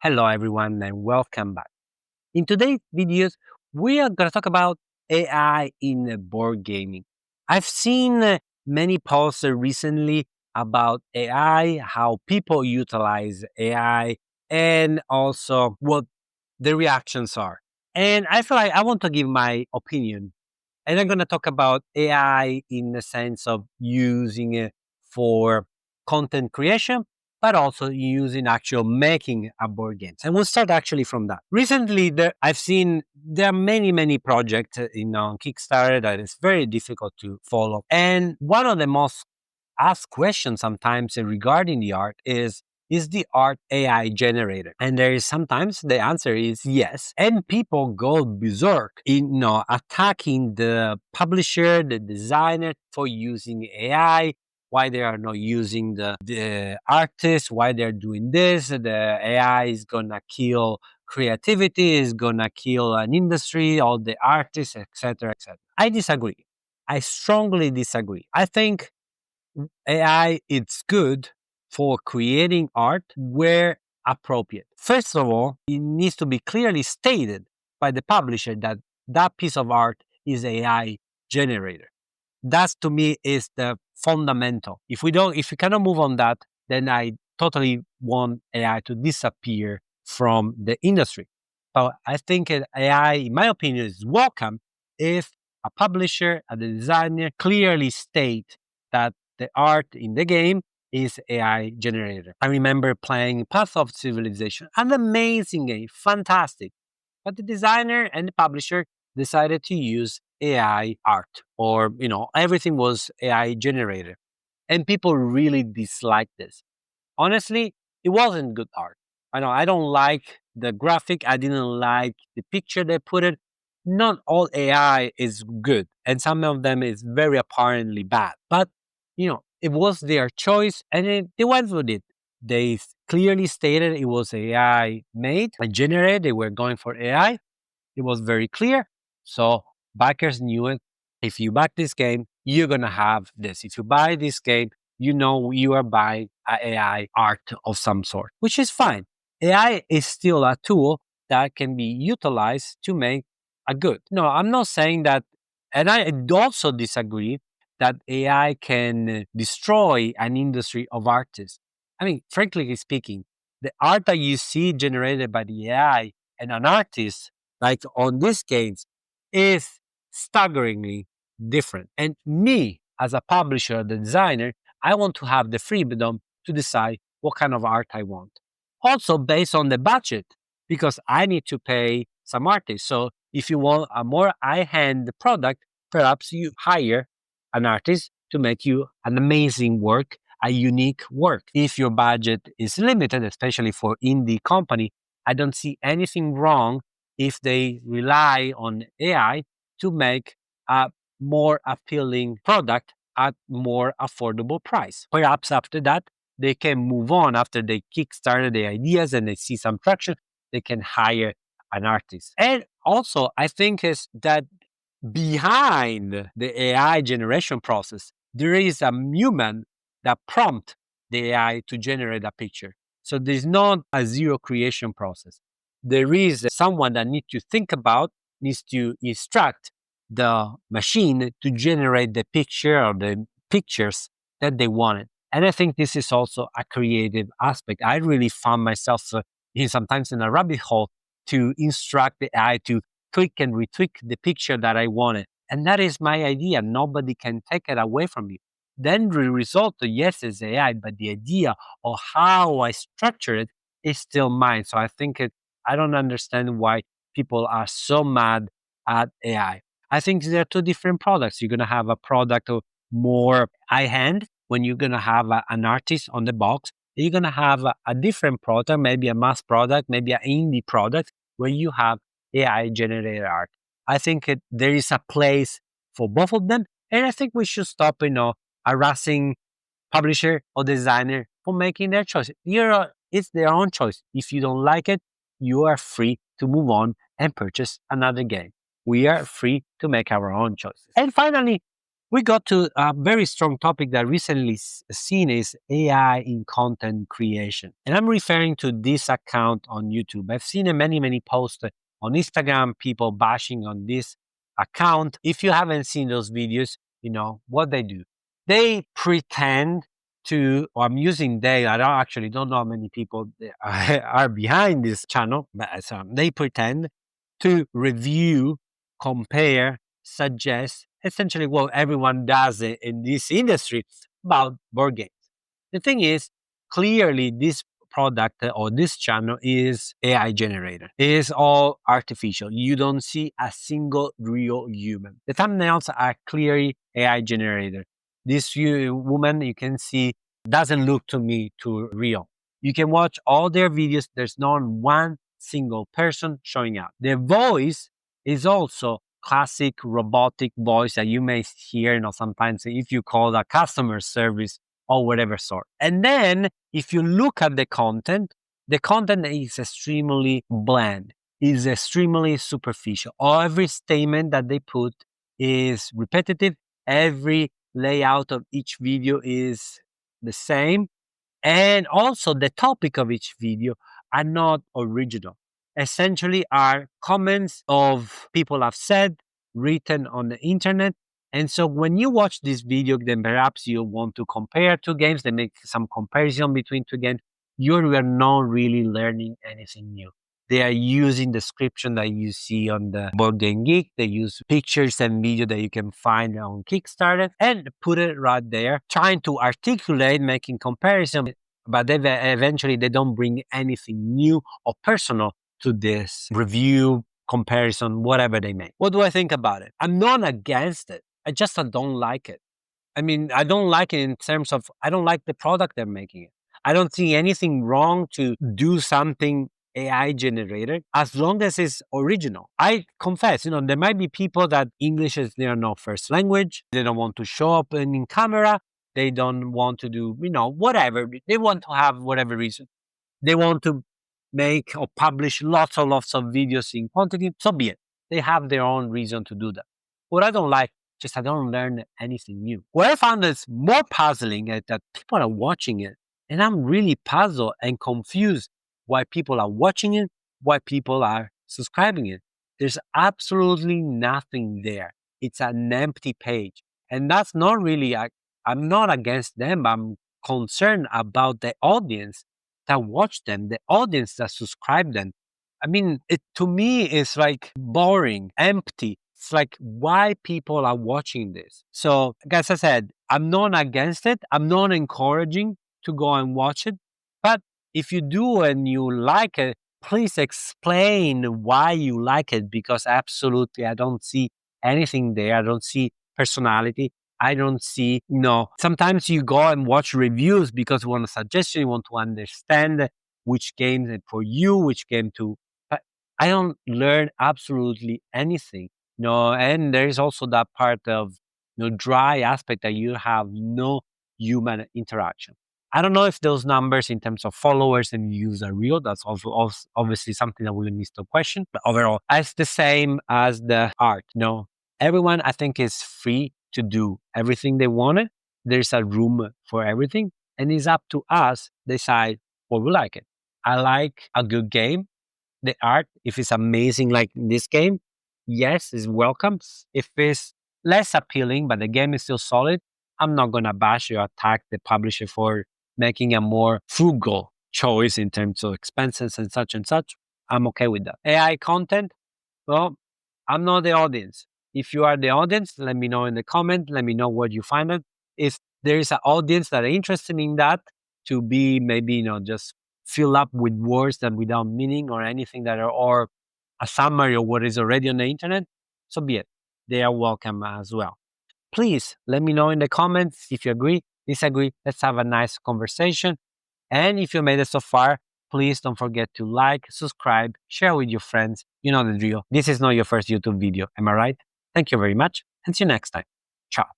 Hello everyone and welcome back. In today's videos, we are going to talk about AI in board gaming. I've seen many posts recently about AI, how people utilize AI, and also what the reactions are. And I feel like I want to give my opinion. And I'm going to talk about AI in the sense of using it for content creation, but also using actual making a board games. And we'll start actually from that. Recently, I've seen there are many projects on Kickstarter that is very difficult to follow. And one of the most asked questions sometimes regarding the art is the art AI generated? And there is sometimes the answer is yes. And people go berserk in attacking the publisher, the designer for using AI, why they are not using the artist, why they're doing this. The AI is gonna kill creativity, is gonna kill an industry, all the artists, etc. etc. I disagree. I strongly disagree. I think AI it's good for creating art where appropriate. First of all, it needs to be clearly stated by the publisher that that piece of art is AI generated. That to me is the fundamental. If we cannot move on that, then I totally want AI to disappear from the industry. But I think AI, in my opinion, is welcome if a publisher, a designer clearly state that the art in the game is AI generated. I remember playing Path of Civilization, an amazing game, fantastic. But the designer and the publisher decided to use AI art, or everything was AI generated, and people really disliked this. Honestly, it wasn't good art. I know I don't like the graphic. I didn't like the picture they put it. Not all AI is good, and some of them is very apparently bad. But it was their choice, and they went with it. They clearly stated it was AI made and generated. They were going for AI. It was very clear. So backers knew it. If you back this game, you're going to have this. If you buy this game, you know you are buying a AI art of some sort, which is fine. AI is still a tool that can be utilized to make a good. No, I'm not saying that, and I also disagree that AI can destroy an industry of artists. I mean, frankly speaking, the art that you see generated by the AI and an artist like on these games is staggeringly different. And me, as a publisher, the designer, I want to have the freedom to decide what kind of art I want. Also, based on the budget, because I need to pay some artists. So, if you want a more high hand product, perhaps you hire an artist to make you an amazing work, a unique work. If your budget is limited, especially for indie company, I don't see anything wrong if they rely on AI to make a more appealing product at more affordable price. Perhaps after that, they can move on after they kickstarted the ideas and they see some traction, they can hire an artist. And also, I think is that behind the AI generation process, there is a human that prompt the AI to generate a picture. So there's not a zero creation process. There is someone that needs to think about, needs to instruct the machine to generate the picture or the pictures that they wanted. And I think this is also a creative aspect. I really found myself sometimes in a rabbit hole to instruct the AI to tweak and retweak the picture that I wanted. And that is my idea. Nobody can take it away from me. Then the result, yes, is AI, but the idea of how I structure it is still mine. So I think I don't understand why people are so mad at AI. I think there are two different products. You're going to have a product of more high hand when you're going to have an artist on the box. You're going to have a different product, maybe a mass product, maybe an indie product where you have AI generated art. I think there is a place for both of them. And I think we should stop, harassing publisher or designer for making their choice. It's their own choice. If you don't like it, you are free to move on and purchase another game. We are free to make our own choices. And finally, we got to a very strong topic that recently seen is AI in content creation. And I'm referring to this account on YouTube. I've seen many posts on Instagram, people bashing on this account. If you haven't seen those videos, you know what they do. They pretend to, or I'm using they, I don't actually don't know how many people are behind this channel, but they pretend to review, compare, suggest, essentially what everyone does in this industry about board games. The thing is, clearly this product or this channel is AI generated. It is all artificial. You don't see a single real human. The thumbnails are clearly AI generated. This woman you can see doesn't look to me too real. You can watch all their videos. There's not one single person showing up. Their voice is also classic robotic voice that you may hear, you know, sometimes if you call a customer service or whatever sort. And then if you look at the content is extremely bland, is extremely superficial. Every statement that they put is repetitive. Every layout of each video is the same. And also the topic of each video are not original. Essentially are comments of people have said, written on the internet. And so when you watch this video, then perhaps you want to compare two games, they make some comparison between two games. You are not really learning anything new. They are using description that you see on the Board Game Geek. They use pictures and video that you can find on Kickstarter and put it right there, trying to articulate, making comparison. But they eventually they don't bring anything new or personal to this review, comparison, whatever they make. What do I think about it? I'm not against it. I just don't like it. I mean, I don't like it in terms of I don't like the product they're making it. I don't see anything wrong to do something AI generated as long as it's original. I confess, you know, there might be people that English is their no first language. They don't want to show up in camera. They don't want to do, you know, whatever. They want to have whatever reason. They want to make or publish lots of videos in quantity. So be it. They have their own reason to do that. What I don't like, just I don't learn anything new. What I found is more puzzling is that people are watching it, and I'm really puzzled and confused why people are watching it, why people are subscribing it. There's absolutely nothing there. It's an empty page, and that's not really. I'm not against them. I'm concerned about the audience that watch them, the audience that subscribe them. I mean, it to me is like boring, empty. It's like why people are watching this. So, as I said, I'm not against it. I'm not encouraging to go and watch it. But if you do and you like it, please explain why you like it because absolutely I don't see anything there. I don't see personality. I don't see, no. Sometimes you go and watch reviews because you want a suggestion, you want to understand which game for you, which game to. But I don't learn absolutely anything. No, and there is also that part of dry aspect that you have no human interaction. I don't know if those numbers in terms of followers and views are real. That's also obviously something that we need to question. But overall, it's the same as the art. No, everyone I think is free to do everything they wanted. There's a room for everything, and it's up to us decide what we like it. I like a good game. The art, if it's amazing like this game, yes, is welcome. If it's less appealing, but the game is still solid, I'm not gonna bash or attack the publisher for making a more frugal choice in terms of expenses and such and such. I'm okay with that. AI content, well, I'm not the audience. If you are the audience, let me know in the comment. Let me know what you find it. If there is an audience that are interested in that, to be maybe just fill up with words that without meaning or anything that are or a summary of what is already on the internet, so be it. They are welcome as well. Please let me know in the comments if you agree, disagree. Let's have a nice conversation. And if you made it so far, please don't forget to like, subscribe, share with your friends. You know the drill. This is not your first YouTube video. Am I right? Thank you very much and see you next time. Ciao.